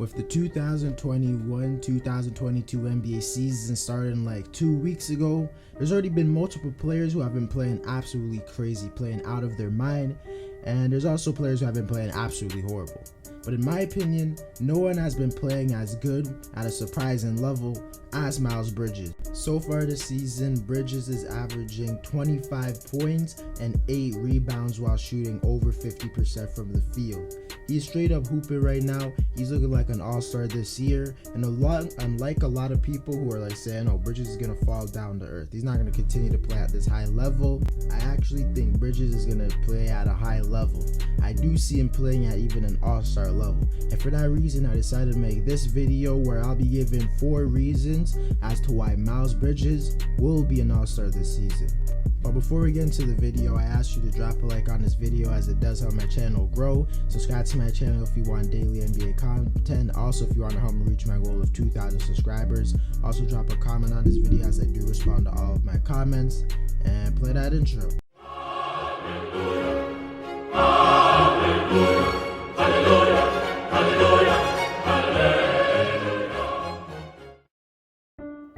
With the 2021-2022 NBA season starting like 2 weeks ago, there's already been multiple players who have been playing absolutely crazy, playing out of their mind, and there's also players who have been playing absolutely horrible. But in my opinion, no one has been playing as good at a surprising level as Miles Bridges. So far this season, Bridges is averaging 25 points and 8 rebounds while shooting over 50% from the field. He's straight up hooping right now. He's looking like an all-star this year, and unlike a lot of people who are like saying, oh, Bridges is gonna fall down to earth, he's not gonna continue to play at this high level. I actually think Bridges is gonna play at a high level. I do see him playing at even an all-star level, and for that reason I decided to make this video where I'll be giving 4 reasons as to why Miles Bridges will be an all-star this season. But before we get into the video, I ask you to drop a like on this video as it does help my channel grow. Subscribe to my channel if you want daily NBA content. Also, if you want to help me reach my goal of 2,000 subscribers. Also, drop a comment on this video as I do respond to all of my comments. And play that intro.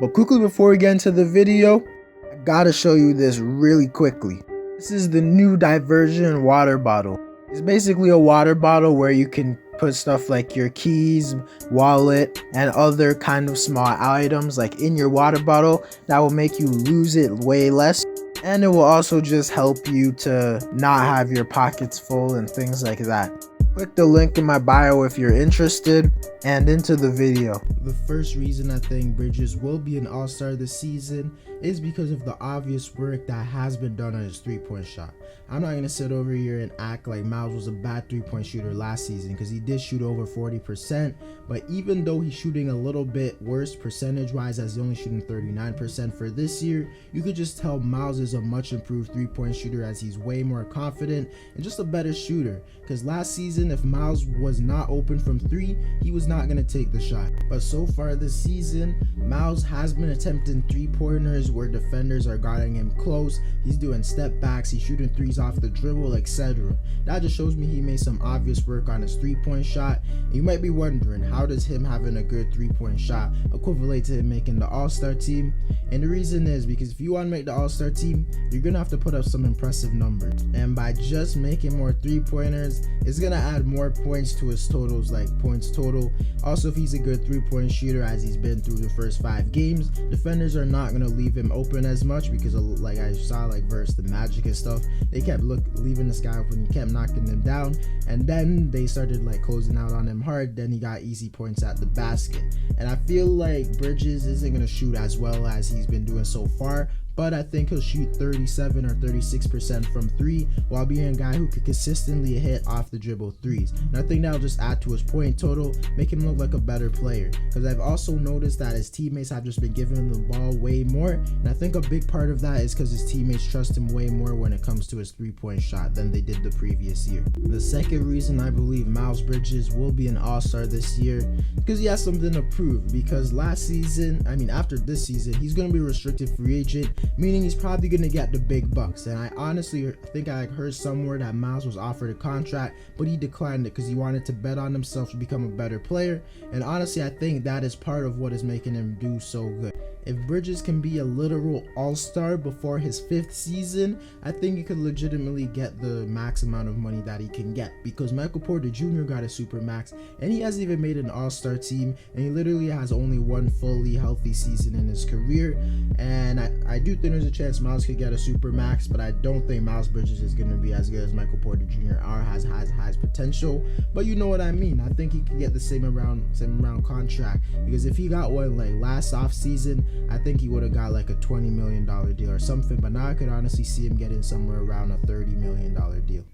But quickly before we get into the video, I gotta show you this really quickly. This is the new Diversion water bottle. It's basically a water bottle where you can put stuff like your keys, wallet, and other kind of small items like in your water bottle that will make you lose it way less. And it will also just help you to not have your pockets full and things like that. Click the link in my bio if you're interested, and into the video. The first reason I think Bridges will be an all-star this season is because of the obvious work that has been done on his three-point shot. I'm not going to sit over here and act like Miles was a bad three-point shooter last season, because he did shoot over 40%, but even though he's shooting a little bit worse percentage-wise as he's only shooting 39% for this year, you could just tell Miles is a much improved three-point shooter as he's way more confident and just a better shooter, because last season if Miles was not open from 3, he was not going to take the shot. But so far this season, Miles has been attempting 3-pointers where defenders are guarding him close. He's doing step backs, he's shooting 3s off the dribble, etc. That just shows me he made some obvious work on his 3-point shot. And you might be wondering, how does him having a good 3-point shot equivalent to him making the all-star team? And the reason is because if you want to make the all-star team, you're going to have to put up some impressive numbers. And by just making more 3-pointers, it's going to add more points to his totals, like points total. Also, if he's a good 3-point shooter as he's been through the first 5 games, defenders are not going to leave him open as much, because like I saw like versus the Magic and stuff, they kept leaving this guy open, he kept knocking them down, and then they started like closing out on him hard. Then he got easy points at the basket. And I feel like Bridges isn't going to shoot as well as he's been doing so far, but I think he'll shoot 37 or 36% from 3 while being a guy who could consistently hit off the dribble 3s. And I think that'll just add to his point total, make him look like a better player, because I've also noticed that his teammates have just been giving him the ball way more, and I think a big part of that is because his teammates trust him way more when it comes to his 3-point shot than they did the previous year. The second reason I believe Miles Bridges will be an all-star this year, because he has something to prove, because after this season, he's going to be a restricted free agent, meaning he's probably going to get the big bucks. And I honestly think I heard somewhere that Miles was offered a contract, but he declined it because he wanted to bet on himself to become a better player. And honestly, I think that is part of what is making him do so good. If Bridges can be a literal all-star before his 5th season, I think he could legitimately get the max amount of money that he can get, because Michael Porter Jr. got a super max and he hasn't even made an all-star team, and he literally has only 1 fully healthy season in his career. And I do think there's a chance Miles could get a super max, but I don't think Miles Bridges is going to be as good as Michael Porter Jr. has potential, but you know what I mean. I think he could get the same amount contract, because if he got one like last off season, I think he would have got like a $20 million deal or something, but now I could honestly see him getting somewhere around a $30 million deal.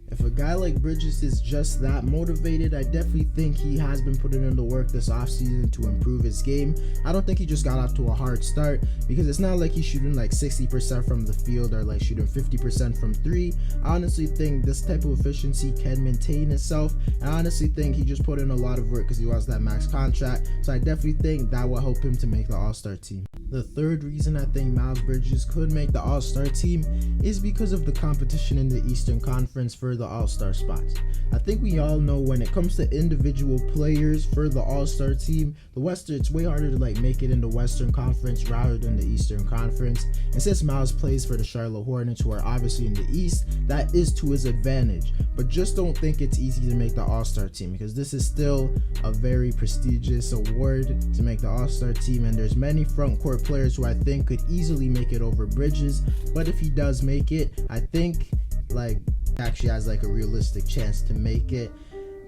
If a guy like Bridges is just that motivated, I definitely think he has been putting in the work this offseason to improve his game. I don't think he just got off to a hard start, because it's not like he's shooting like 60% from the field or like shooting 50% from 3. I honestly think this type of efficiency can maintain itself. I honestly think he just put in a lot of work because he wants that max contract. So I definitely think that will help him to make the all-star team. The third reason I think Miles Bridges could make the All-Star team is because of the competition in the Eastern Conference for the All-Star spots. I think we all know when it comes to individual players for the All-Star team, it's way harder to make it in the Western Conference rather than the Eastern Conference. And since Miles plays for the Charlotte Hornets, who are obviously in the East, that is to his advantage. But just don't think it's easy to make the All-Star team, because this is still a very prestigious award to make the All-Star team, and there's many front court players who I think could easily make it over Bridges. But if he does make it, I think actually has a realistic chance to make it.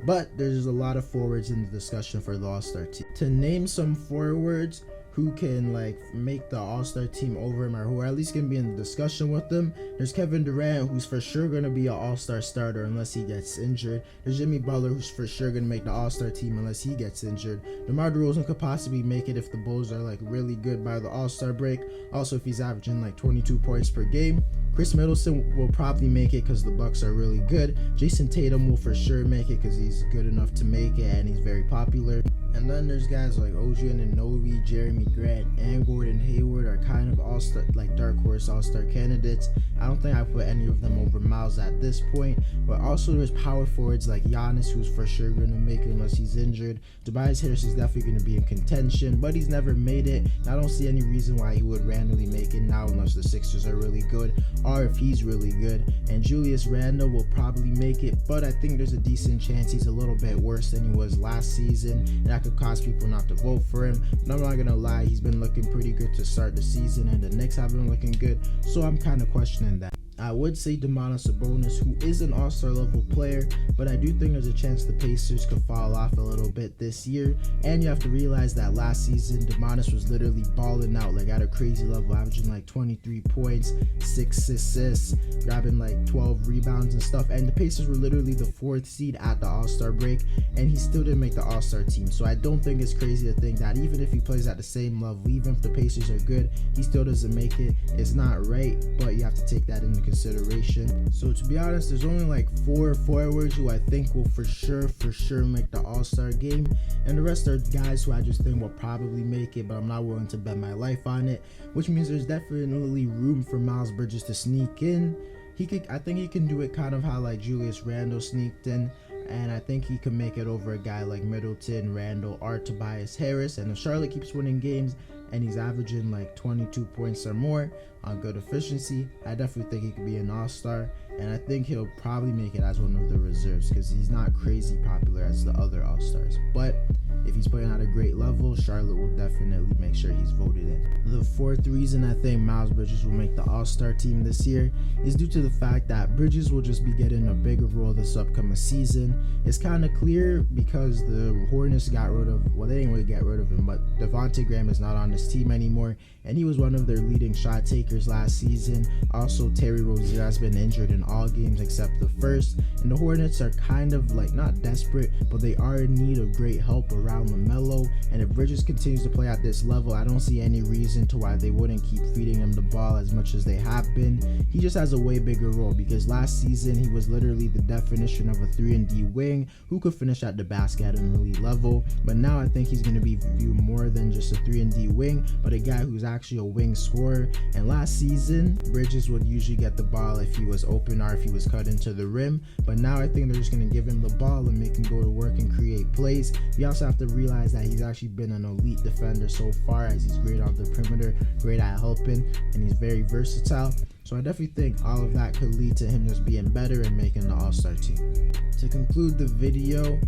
But there's a lot of forwards in the discussion for the All-Star team. To name some forwards who can make the All-Star team over him, or who at least can be in the discussion with them, there's Kevin Durant, who's for sure going to be an All-Star starter unless he gets injured. There's Jimmy Butler, who's for sure going to make the All-Star team unless he gets injured. DeMar DeRozan could possibly make it if the Bulls are really good by the All-Star break, also if he's averaging 22 points per game. Chris Middleton will probably make it because the Bucks are really good. Jason Tatum will for sure make it because he's good enough to make it and he's very popular. And then there's guys like OG Anunoby, Jeremy Grant, and Gordon Hayward are kind of all-star, dark horse all-star candidates. I don't think I put any of them over Miles at this point. But also there's power forwards like Giannis, who's for sure going to make it unless he's injured. Tobias Harris is definitely going to be in contention, but he's never made it. I don't see any reason why he would randomly make it now unless the Sixers are really good, or if he's really good. And Julius Randle will probably make it, but I think there's a decent chance he's a little bit worse than he was last season, and that could cause people not to vote for him. But I'm not gonna lie, he's been looking pretty good to start the season, and the Knicks have been looking good, so I'm kind of questioning that. I would say Domantas Sabonis, who is an all-star level player, but I do think there's a chance the Pacers could fall off a little bit this year. And you have to realize that last season Domantas was literally balling out at a crazy level, averaging 23 points, 6 assists, grabbing 12 rebounds and stuff. And the Pacers were literally the 4th seed at the All-Star break, and he still didn't make the All-Star team. So I don't think it's crazy to think that even if he plays at the same level, even if the Pacers are good, he still doesn't make it. It's not right, but you have to take that into consideration. So to be honest, there's only 4 forwards who I think will for sure make the All-Star game, and the rest are guys who I just think will probably make it, but I'm not willing to bet my life on it, which means there's definitely room for Miles Bridges to sneak in. I think he can do it kind of how Julius Randle sneaked in, and I think he can make it over a guy like Middleton, Randle, or Tobias Harris. And if Charlotte keeps winning games and he's averaging 22 points or more on good efficiency, I definitely think he could be an all-star, and I think he'll probably make it as one of the reserves because he's not crazy popular as the other all-stars. But if he's playing at a great level, Charlotte will definitely make sure he's voted in. The 4th reason I think Miles Bridges will make the All-Star team this year is due to the fact that Bridges will just be getting a bigger role this upcoming season. It's kind of clear because the Hornets got rid of, well, they didn't really get rid of him, but Devontae Graham is not on this team anymore, and he was one of their leading shot takers last season. Also, Terry Rozier has been injured in all games except the first, and the Hornets are kind of not desperate, but they are in need of great help around LaMelo. And if Bridges continues to play at this level, I don't see any reason to why they wouldn't keep feeding him the ball as much as they have been. He just has a way bigger role because last season he was literally the definition of a 3-and-D wing who could finish at the basket at an elite level, but now I think he's going to be viewed more than just a 3-and-D wing, but a guy who's actually a wing scorer. And last season Bridges would usually get the ball if he was open or if he was cut into the rim, but now I think they're just going to give him the ball and make him go to work and create plays. You also have to realize that he's actually been an elite defender so far, as he's great on the perimeter, great at helping, and he's very versatile. So I definitely think all of that could lead to him just being better and making the All-Star team. To conclude the video,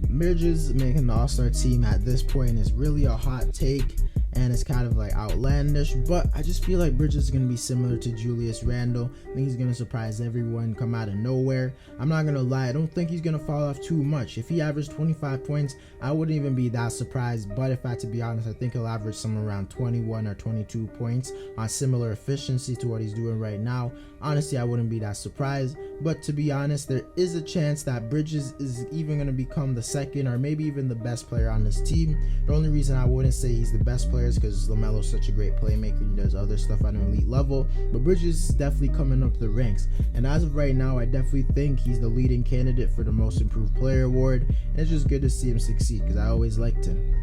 Bridges making the All-Star team at this point is really a hot take, and it's kind of outlandish, but I just feel like Bridges is going to be similar to Julius Randle. I think he's going to surprise everyone, come out of nowhere. I'm not going to lie, I don't think he's going to fall off too much. If he averaged 25 points, I wouldn't even be that surprised, but if I had to be honest, I think he'll average somewhere around 21 or 22 points on similar efficiency to what he's doing right now. Honestly, I wouldn't be that surprised, but to be honest, there is a chance that Bridges is even going to become the second or maybe even the best player on this team. The only reason I wouldn't say he's the best player is because LaMelo's such a great playmaker. He does other stuff at an elite level, but Bridges is definitely coming up the ranks, and as of right now, I definitely think he's the leading candidate for the Most Improved Player award, and it's just good to see him succeed because I always liked him.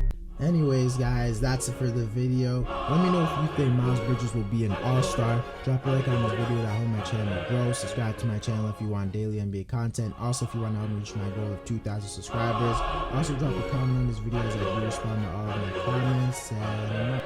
Anyways, guys, that's it for the video. Let me know if you think Miles Bridges will be an all-star. Drop a like on this video to help my channel grow. Subscribe to my channel if you want daily NBA content. Also, if you want to help me reach my goal of 2,000 subscribers. Also, drop a comment on this video as I do respond to all of my comments. And